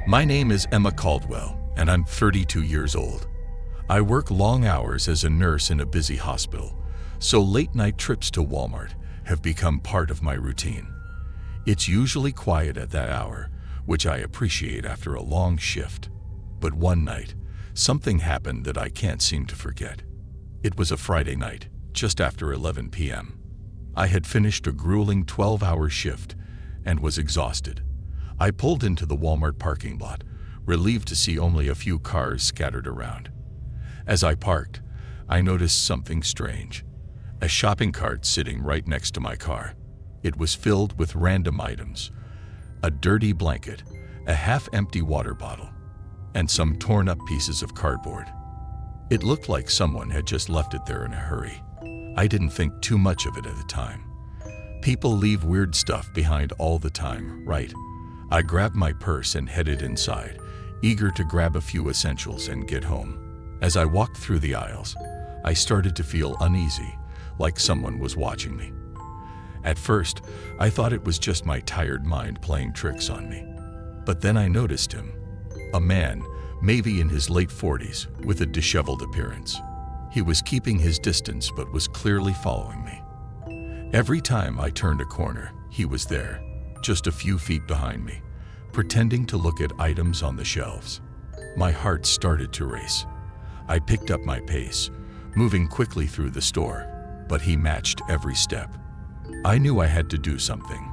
My name is Emma Caldwell, and I'm 32 years old. I work long hours as a nurse in a busy hospital, so late-night trips to Walmart have become part of my routine. It's usually quiet at that hour, which I appreciate after a long shift. But one night, something happened that I can't seem to forget. It was a Friday night, just after 11 p.m. I had finished a grueling 12-hour shift and was exhausted. I pulled into the Walmart parking lot, relieved to see only a few cars scattered around. As I parked, I noticed something strange. A shopping cart sitting right next to my car. It was filled with random items: a dirty blanket, a half-empty water bottle, and some torn-up pieces of cardboard. It looked like someone had just left it there in a hurry. I didn't think too much of it at the time. People leave weird stuff behind all the time, right? I grabbed my purse and headed inside, eager to grab a few essentials and get home. As I walked through the aisles, I started to feel uneasy, like someone was watching me. At first, I thought it was just my tired mind playing tricks on me. But then I noticed him. A man, maybe in his late 40s, with a disheveled appearance. He was keeping his distance but was clearly following me. Every time I turned a corner, he was there, just a few feet behind me, pretending to look at items on the shelves. My heart started to race. I picked up my pace, moving quickly through the store, but he matched every step. I knew I had to do something.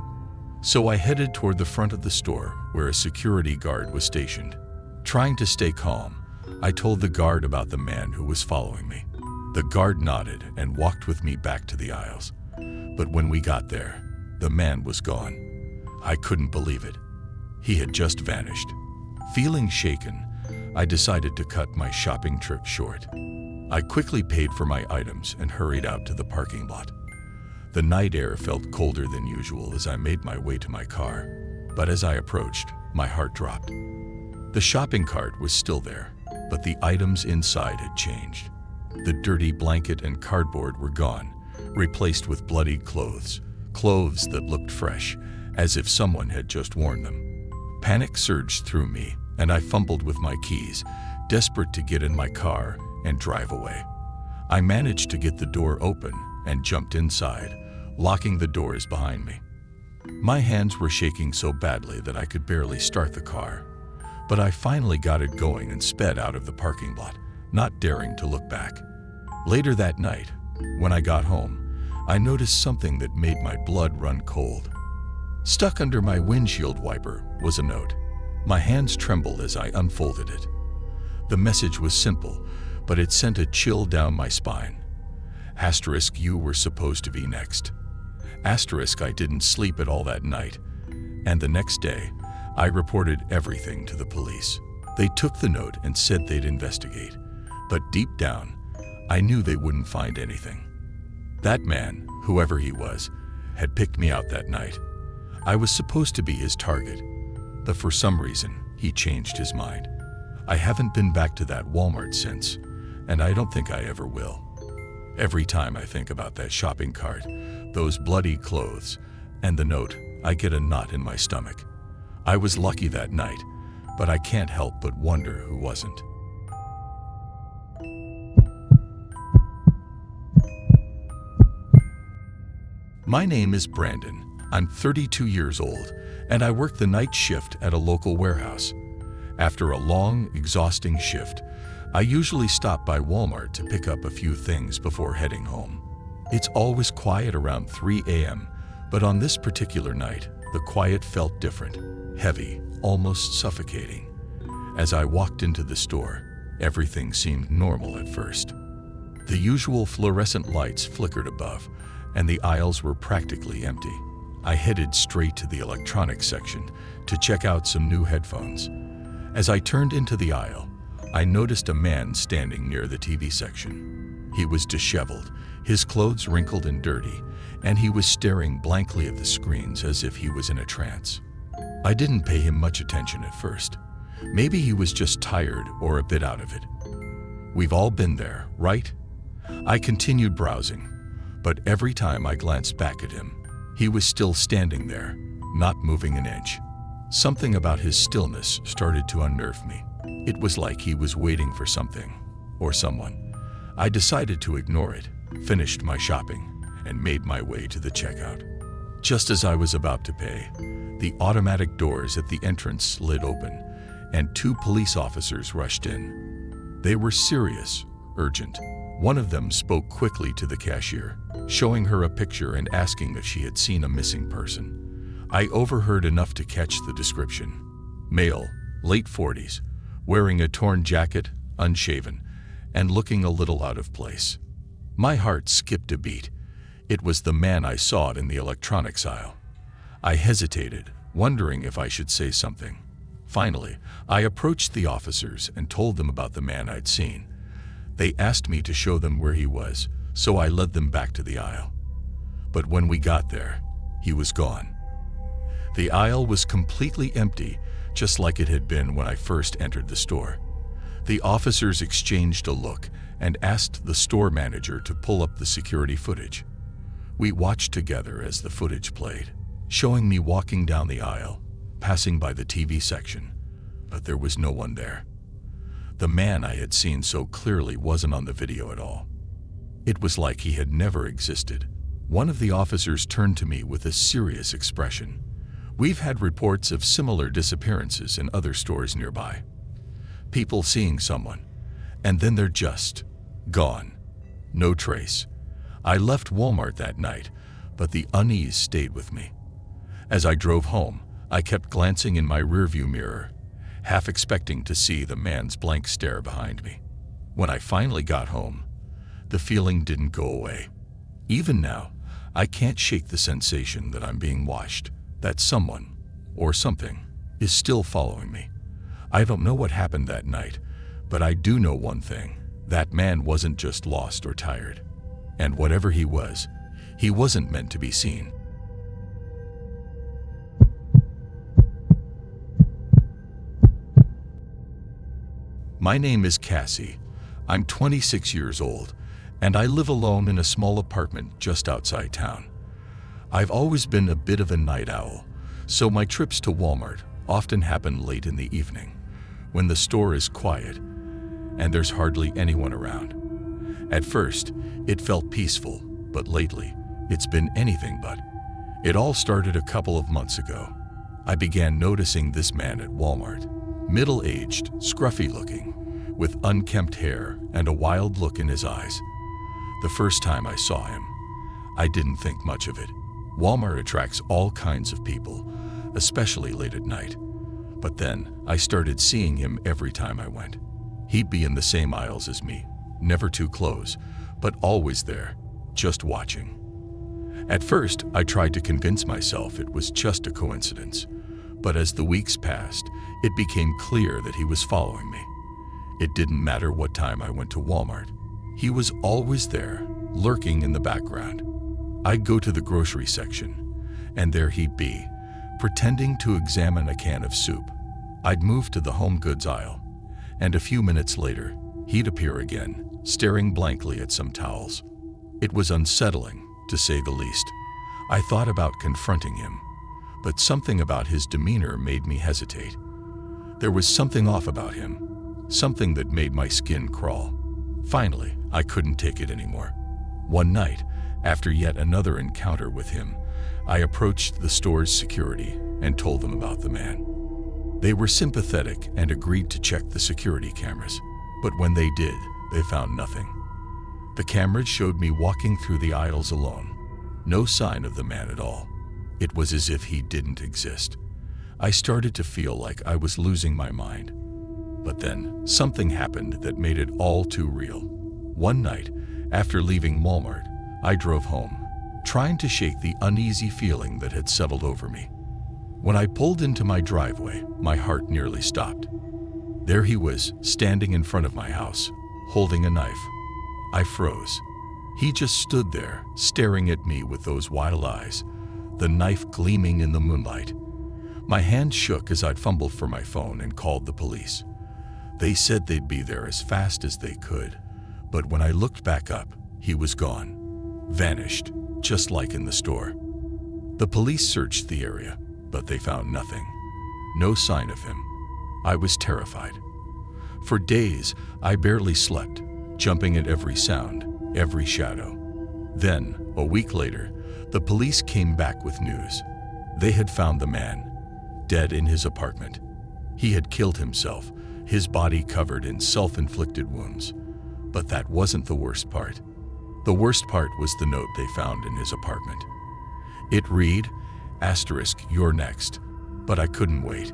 So I headed toward the front of the store where a security guard was stationed. Trying to stay calm, I told the guard about the man who was following me. The guard nodded and walked with me back to the aisles. But when we got there, the man was gone. I couldn't believe it. He had just vanished. Feeling shaken, I decided to cut my shopping trip short. I quickly paid for my items and hurried out to the parking lot. The night air felt colder than usual as I made my way to my car, but as I approached, my heart dropped. The shopping cart was still there, but the items inside had changed. The dirty blanket and cardboard were gone, replaced with bloodied clothes that looked fresh, as if someone had just worn them. Panic surged through me, and I fumbled with my keys, desperate to get in my car and drive away. I managed to get the door open and jumped inside, locking the doors behind me. My hands were shaking so badly that I could barely start the car, but I finally got it going and sped out of the parking lot, not daring to look back. Later that night, when I got home, I noticed something that made my blood run cold. Stuck under my windshield wiper was a note. My hands trembled as I unfolded it. The message was simple, but it sent a chill down my spine. Asterisk, you were supposed to be next. Asterisk, I didn't sleep at all that night, and the next day, I reported everything to the police. They took the note and said they'd investigate, but deep down, I knew they wouldn't find anything. That man, whoever he was, had picked me out that night. I was supposed to be his target, but for some reason, he changed his mind. I haven't been back to that Walmart since, and I don't think I ever will. Every time I think about that shopping cart, those bloody clothes, and the note, I get a knot in my stomach. I was lucky that night, but I can't help but wonder who wasn't. My name is Brandon. I'm 32 years old, and I work the night shift at a local warehouse. After a long, exhausting shift, I usually stop by Walmart to pick up a few things before heading home. It's always quiet around 3 a.m., but on this particular night, the quiet felt different, heavy, almost suffocating. As I walked into the store, everything seemed normal at first. The usual fluorescent lights flickered above, and the aisles were practically empty. I headed straight to the electronics section to check out some new headphones. As I turned into the aisle, I noticed a man standing near the TV section. He was disheveled, his clothes wrinkled and dirty, and he was staring blankly at the screens as if he was in a trance. I didn't pay him much attention at first. Maybe he was just tired or a bit out of it. We've all been there, right? I continued browsing, but every time I glanced back at him, he was still standing there, not moving an inch. Something about his stillness started to unnerve me. It was like he was waiting for something or someone. I decided to ignore it, finished my shopping, and made my way to the checkout. Just as I was about to pay, the automatic doors at the entrance slid open, and two police officers rushed in. They were serious, urgent. One of them spoke quickly to the cashier, showing her a picture and asking if she had seen a missing person. I overheard enough to catch the description. Male, late 40s, wearing a torn jacket, unshaven, and looking a little out of place. My heart skipped a beat. It was the man I saw in the electronics aisle. I hesitated, wondering if I should say something. Finally, I approached the officers and told them about the man I'd seen. They asked me to show them where he was, so I led them back to the aisle. But when we got there, he was gone. The aisle was completely empty, just like it had been when I first entered the store. The officers exchanged a look and asked the store manager to pull up the security footage. We watched together as the footage played, showing me walking down the aisle, passing by the TV section, but there was no one there. The man I had seen so clearly wasn't on the video at all. It was like he had never existed. One of the officers turned to me with a serious expression. "We've had reports of similar disappearances in other stores nearby. People seeing someone, and then they're just gone. No trace." I left Walmart that night, but the unease stayed with me. As I drove home, I kept glancing in my rearview mirror, half expecting to see the man's blank stare behind me. When I finally got home, the feeling didn't go away. Even now, I can't shake the sensation that I'm being watched, that someone, or something, is still following me. I don't know what happened that night, but I do know one thing. That man wasn't just lost or tired. And whatever he wasn't meant to be seen. My name is Cassie. I'm 26 years old, and I live alone in a small apartment just outside town. I've always been a bit of a night owl, so my trips to Walmart often happen late in the evening, when the store is quiet and there's hardly anyone around. At first, it felt peaceful, but lately, it's been anything but. It all started a couple of months ago. I began noticing this man at Walmart, middle-aged, scruffy-looking, with unkempt hair and a wild look in his eyes. The first time I saw him, I didn't think much of it. Walmart attracts all kinds of people, especially late at night. But then, I started seeing him every time I went. He'd be in the same aisles as me, never too close, but always there, just watching. At first, I tried to convince myself it was just a coincidence, but as the weeks passed, it became clear that he was following me. It didn't matter what time I went to Walmart. He was always there, lurking in the background. I'd go to the grocery section, and there he'd be, pretending to examine a can of soup. I'd move to the home goods aisle, and a few minutes later, he'd appear again, staring blankly at some towels. It was unsettling, to say the least. I thought about confronting him, but something about his demeanor made me hesitate. There was something off about him, something that made my skin crawl. Finally, I couldn't take it anymore. One night, after yet another encounter with him, I approached the store's security and told them about the man. They were sympathetic and agreed to check the security cameras, but when they did, they found nothing. The cameras showed me walking through the aisles alone. No sign of the man at all. It was as if he didn't exist. I started to feel like I was losing my mind. But then, something happened that made it all too real. One night, after leaving Walmart, I drove home, trying to shake the uneasy feeling that had settled over me. When I pulled into my driveway, my heart nearly stopped. There he was, standing in front of my house, holding a knife. I froze. He just stood there, staring at me with those wild eyes, the knife gleaming in the moonlight. My hand shook as I'd fumbled for my phone and called the police. They said they'd be there as fast as they could, but when I looked back up, he was gone, vanished, just like in the store. The police searched the area, but they found nothing. no sign of him. I was terrified. For days, I barely slept, jumping at every sound, every shadow. Then, a week later, the police came back with news. They had found the man, dead in his apartment. He had killed himself, his body covered in self-inflicted wounds. But that wasn't the worst part. The worst part was the note they found in his apartment. It read, asterisk, you're next. But I couldn't wait.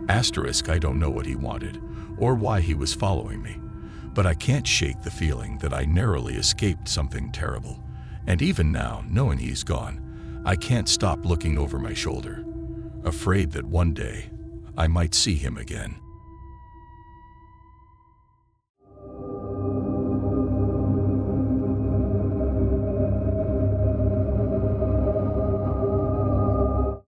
Asterisk, I don't know what he wanted, or why he was following me. But I can't shake the feeling that I narrowly escaped something terrible. And even now, knowing he's gone, I can't stop looking over my shoulder, afraid that one day I might see him again.